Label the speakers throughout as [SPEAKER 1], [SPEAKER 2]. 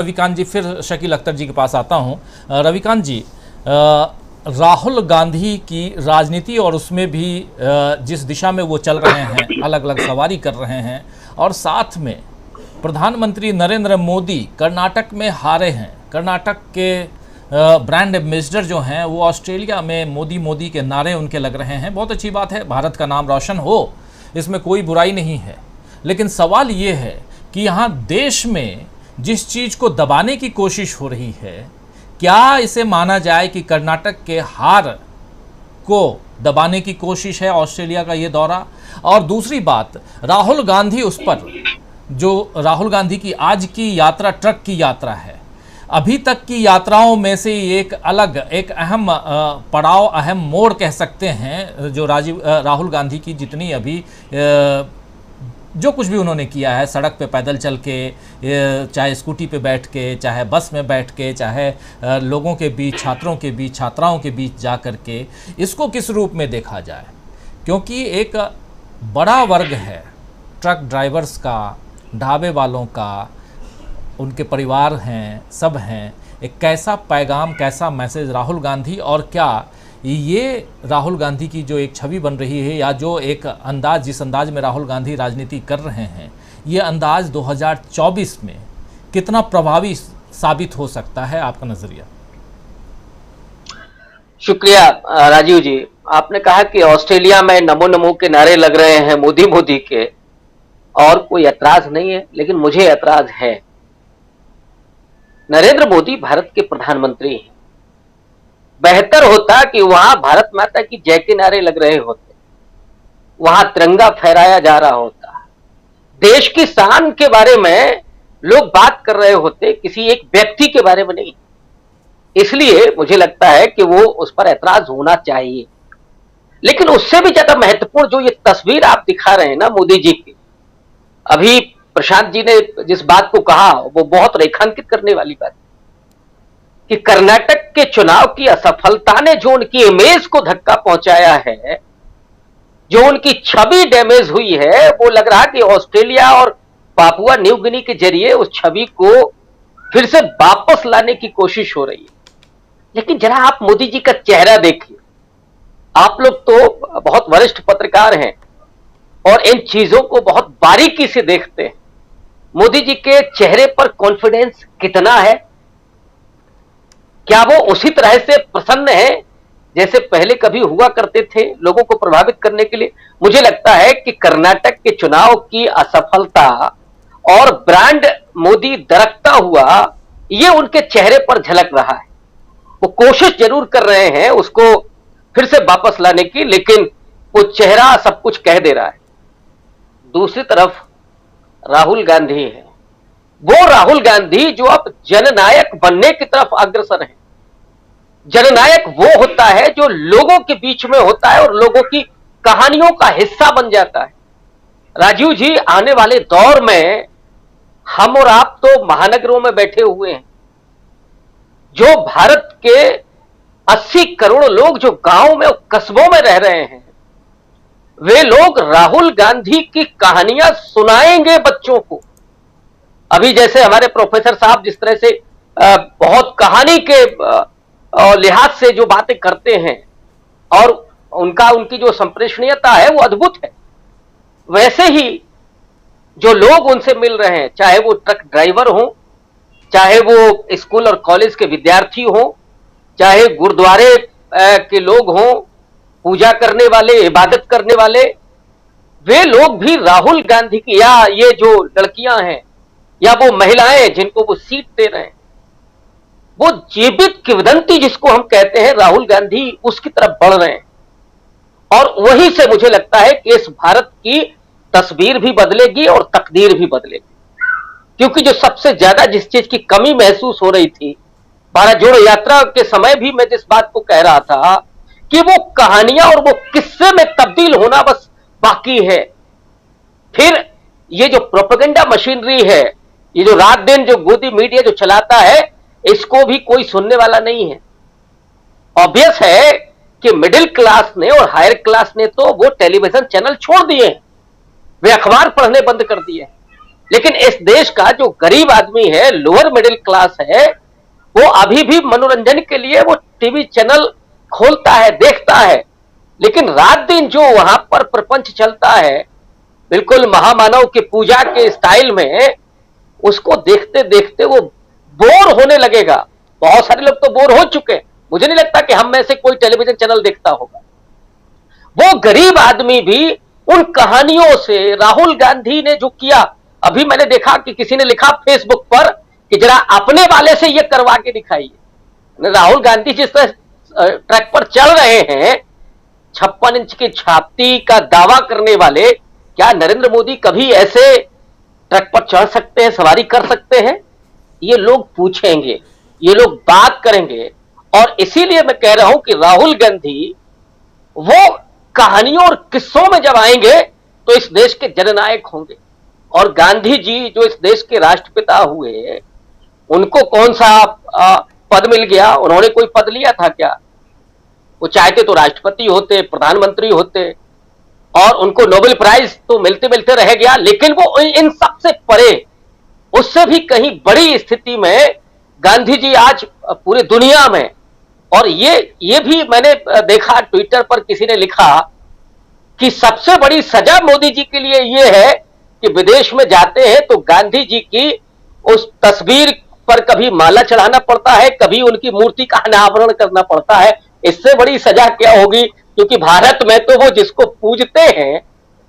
[SPEAKER 1] रविकांत जी, फिर शकील अख्तर जी के पास आता हूं। रविकांत जी, राहुल गांधी की राजनीति और उसमें भी जिस दिशा में वो चल रहे हैं, अलग अलग सवारी कर रहे हैं, और साथ में प्रधानमंत्री नरेंद्र मोदी कर्नाटक में हारे हैं। कर्नाटक के ब्रांड एम्बेसडर जो हैं वो ऑस्ट्रेलिया में मोदी मोदी के नारे उनके लग रहे हैं। बहुत अच्छी बात है, भारत का नाम रोशन हो, इसमें कोई बुराई नहीं है। लेकिन सवाल ये है कि यहाँ देश में जिस चीज़ को दबाने की कोशिश हो रही है, क्या इसे माना जाए कि कर्नाटक के हार को दबाने की कोशिश है ऑस्ट्रेलिया का ये दौरा? और दूसरी बात, राहुल गांधी, उस पर जो राहुल गांधी की आज की यात्रा ट्रक की यात्रा है, अभी तक की यात्राओं में से एक अहम पड़ाव, अहम मोड़ कह सकते हैं, जो राहुल गांधी की जितनी अभी जो कुछ भी उन्होंने किया है, सड़क पे पैदल चल के, चाहे स्कूटी पे बैठ के, चाहे बस में बैठ के, चाहे लोगों के बीच, छात्रों के बीच, छात्राओं के बीच जा कर के, इसको किस रूप में देखा जाए? क्योंकि एक बड़ा वर्ग है ट्रक ड्राइवर्स का, ढाबे वालों का, उनके परिवार हैं, सब हैं। एक कैसा पैगाम, कैसा मैसेज राहुल गांधी, और क्या ये राहुल गांधी की जो एक छवि बन रही है, या जो एक अंदाज, जिस अंदाज में राहुल गांधी राजनीति कर रहे हैं, ये अंदाज 2024 में कितना प्रभावी साबित हो सकता है, आपका नजरिया?
[SPEAKER 2] शुक्रिया राजीव जी। आपने कहा कि ऑस्ट्रेलिया में नमो नमो के नारे लग रहे हैं, मोदी मोदी के, और कोई ऐतराज नहीं है, लेकिन मुझे ऐतराज है। नरेंद्र मोदी भारत के प्रधानमंत्री हैं। बेहतर होता कि वहां भारत माता की जय के नारे लग रहे होते, वहां तिरंगा फहराया जा रहा होता, देश की शान के बारे में लोग बात कर रहे होते, किसी एक व्यक्ति के बारे में नहीं। इसलिए मुझे लगता है कि वो उस पर ऐतराज होना चाहिए। लेकिन उससे भी ज्यादा महत्वपूर्ण जो ये तस्वीर आप दिखा रहे हैं ना मोदी जी की, अभी प्रशांत जी ने जिस बात को कहा वो बहुत रेखांकित करने वाली बात कि कर्नाटक के चुनाव की असफलता ने जो उनकी इमेज को धक्का पहुंचाया है, जो उनकी छवि डैमेज हुई है, वो लग रहा कि ऑस्ट्रेलिया और पापुआ न्यू गिनी के जरिए उस छवि को फिर से वापस लाने की कोशिश हो रही है। लेकिन जरा आप मोदी जी का चेहरा देखिए। आप लोग तो बहुत वरिष्ठ पत्रकार हैं और इन चीजों को बहुत बारीकी से देखते हैं। मोदी जी के चेहरे पर कॉन्फिडेंस कितना है? क्या वो उसी तरह से प्रसन्न है जैसे पहले कभी हुआ करते थे लोगों को प्रभावित करने के लिए? मुझे लगता है कि कर्नाटक के चुनाव की असफलता और ब्रांड मोदी दरकता हुआ, ये उनके चेहरे पर झलक रहा है। वो कोशिश जरूर कर रहे हैं उसको फिर से वापस लाने की, लेकिन वो चेहरा सब कुछ कह दे रहा है। दूसरी तरफ राहुल गांधी है, वो राहुल गांधी जो अब जननायक बनने की तरफ अग्रसर है। जननायक वो होता है जो लोगों के बीच में होता है और लोगों की कहानियों का हिस्सा बन जाता है। राजीव जी, आने वाले दौर में हम और आप तो महानगरों में बैठे हुए हैं, जो भारत के 80 करोड़ लोग जो गांव में और कस्बों में रह रहे हैं, वे लोग राहुल गांधी की कहानियां सुनाएंगे बच्चों को। अभी जैसे हमारे प्रोफेसर साहब जिस तरह से बहुत कहानी के लिहाज से जो बातें करते हैं और उनकी जो संप्रेषणीयता है वो अद्भुत है, वैसे ही जो लोग उनसे मिल रहे हैं, चाहे वो ट्रक ड्राइवर हो, चाहे वो स्कूल और कॉलेज के विद्यार्थी हो, चाहे गुरुद्वारे के लोग हों, पूजा करने वाले, इबादत करने वाले, वे लोग भी राहुल गांधी की, या ये जो लड़कियां हैं या वो महिलाएं जिनको वो सीट दे रहे हैं, वो जीवित किंवदंती जिसको हम कहते हैं राहुल गांधी, उसकी तरफ बढ़ रहे हैं। और वहीं से मुझे लगता है कि इस भारत की तस्वीर भी बदलेगी और तकदीर भी बदलेगी। क्योंकि जो सबसे ज्यादा जिस चीज की कमी महसूस हो रही थी भारत जोड़ो यात्रा के समय भी, मैं जिस बात को कह रहा था कि वो कहानियां और वो किस्से में तब्दील होना बस बाकी है। फिर ये जो प्रोपेगेंडा मशीनरी है, ये जो रात दिन जो गोदी मीडिया जो चलाता है, इसको भी कोई सुनने वाला नहीं है। ऑब्वियस है कि मिडिल क्लास ने और हायर क्लास ने तो वो टेलीविजन चैनल छोड़ दिए हैं, वे अखबार पढ़ने बंद कर दिए हैं। लेकिन इस देश का जो गरीब आदमी है, लोअर मिडिल क्लास है, वो अभी भी मनोरंजन के लिए वो टीवी चैनल खोलता है, देखता है। लेकिन रात दिन जो वहां पर प्रपंच चलता है, बिल्कुल महामानव की पूजा के स्टाइल में, उसको देखते देखते वो बोर होने लगेगा। बहुत सारे लोग तो बोर हो चुके हैं। मुझे नहीं लगता कि हम में से कोई टेलीविजन चैनल देखता होगा। वो गरीब आदमी भी उन कहानियों से, राहुल गांधी ने जो किया, अभी मैंने देखा कि किसी ने लिखा फेसबुक पर कि जरा अपने वाले से ये करवा के दिखाइए। राहुल गांधी जिस ट्रैक पर चल रहे हैं, 56 इंच की छाती का दावा करने वाले, क्या नरेंद्र मोदी कभी ऐसे ट्रक पर चढ़ सकते हैं, सवारी कर सकते हैं? ये लोग पूछेंगे, ये लोग बात करेंगे। और इसीलिए मैं कह रहा हूं कि राहुल गांधी वो कहानियों और किस्सों में जब आएंगे तो इस देश के जननायक होंगे। और गांधी जी जो इस देश के राष्ट्रपिता हुए, उनको कौन सा पद मिल गया? उन्होंने कोई पद लिया था क्या? वो चाहते तो राष्ट्रपति होते, प्रधानमंत्री होते, और उनको नोबेल प्राइज तो मिलते मिलते रह गया। लेकिन वो इन सब से परे, उससे भी कहीं बड़ी स्थिति में गांधी जी आज पूरी दुनिया में। और ये भी मैंने देखा, ट्विटर पर किसी ने लिखा कि सबसे बड़ी सजा मोदी जी के लिए ये है कि विदेश में जाते हैं तो गांधी जी की उस तस्वीर पर कभी माला चढ़ाना पड़ता है, कभी उनकी मूर्ति का अनावरण करना पड़ता है। इससे बड़ी सजा क्या होगी? क्योंकि भारत में तो वो जिसको पूजते हैं,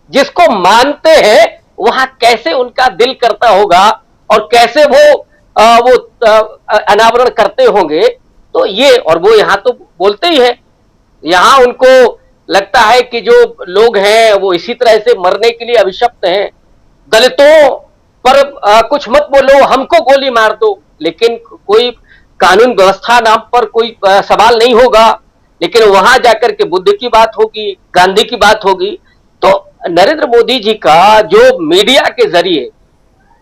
[SPEAKER 2] जिसको मानते हैं, वहां कैसे उनका दिल करता होगा और कैसे वो अनावरण करते होंगे। तो ये, और वो यहां तो बोलते ही है, यहां उनको लगता है कि जो लोग हैं वो इसी तरह से मरने के लिए अभिशप्त हैं। दलितों पर कुछ मत बोलो, हमको गोली मार दो, लेकिन कोई कानून व्यवस्था नाम पर कोई सवाल नहीं होगा। लेकिन वहां जाकर के बुद्ध की बात होगी, गांधी की बात होगी। तो नरेंद्र मोदी जी का जो मीडिया के जरिए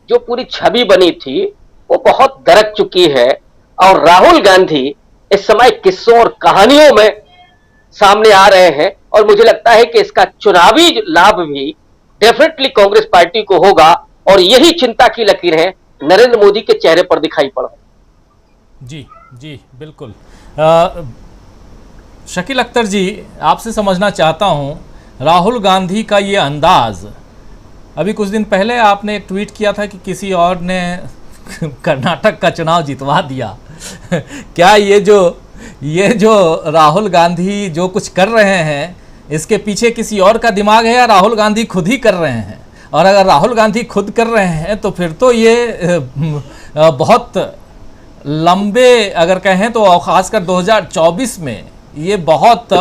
[SPEAKER 2] जो पूरी छवि बनी थी, वो बहुत दरक चुकी है। और राहुल गांधी इस समय किस्सों और कहानियों में सामने आ रहे हैं। और मुझे लगता है कि इसका चुनावी लाभ भी डेफिनेटली कांग्रेस पार्टी को होगा। और यही चिंता की लकीर है नरेंद्र मोदी के चेहरे पर दिखाई पड़ रही है।
[SPEAKER 1] जी जी बिल्कुल। शकील अख्तर जी, आपसे समझना चाहता हूं, राहुल गांधी का ये अंदाज, अभी कुछ दिन पहले आपने एक ट्वीट किया था कि किसी और ने कर्नाटक का चुनाव जितवा दिया। क्या ये जो राहुल गांधी जो कुछ कर रहे हैं, इसके पीछे किसी और का दिमाग है या राहुल गांधी खुद ही कर रहे हैं? और अगर राहुल गांधी खुद कर रहे हैं तो फिर तो ये बहुत लंबे, अगर कहें तो खासकर 2024 में ये बहुत